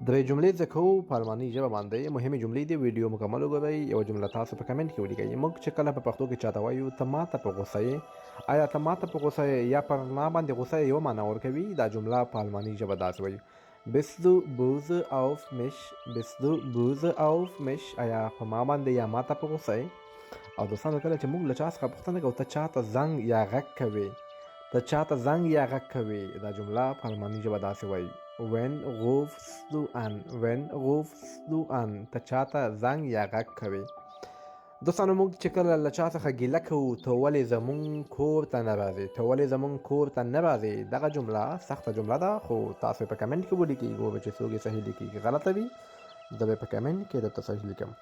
درې جملې زده کوو په الماني ژبه باندې. مهمې جملې دي، ویډیو مکمل وګورئ. یوه جمله تاسو په کمنټ کې ولیکئ. موږ چې کله په پښتو کې چاته وایو ته ماته په غوسه یې، آیا ته ماته په غوسه یې یا پر ما باندې غوسه یې، یوه معنا ورکوي. دا جمله په الماني ژبه داسې وایو: Bist du böse auf mich? Bist du böse auf mich? آیا په ما باندې یا ماته په غوسه یې؟ او دوستانو کله چې موږ له چا څخه پوښتنه کوو ته چاته زنګ یا غږ کوې، ته چاته زنګ یا غږ کوې، دا جمله په الماني ژبه داسې وایي: Wen rufst du an? Wen rufst du an? ته چاته زنګ یا غږ کوې. دوستانو موږ چې کله له چا څخه ګیله کوو ته ولې زمونږ کور ته نه راځې، ته ولې زمونږ کور ته نه راځې، دغه جمله سخته جمله ده، خو تاسو په کمنټ کې ولیکئ. ګوره چې څوک یې صحیح لیکي، غلطه وي زه به په کمنټ کې درته صحیح لیکم.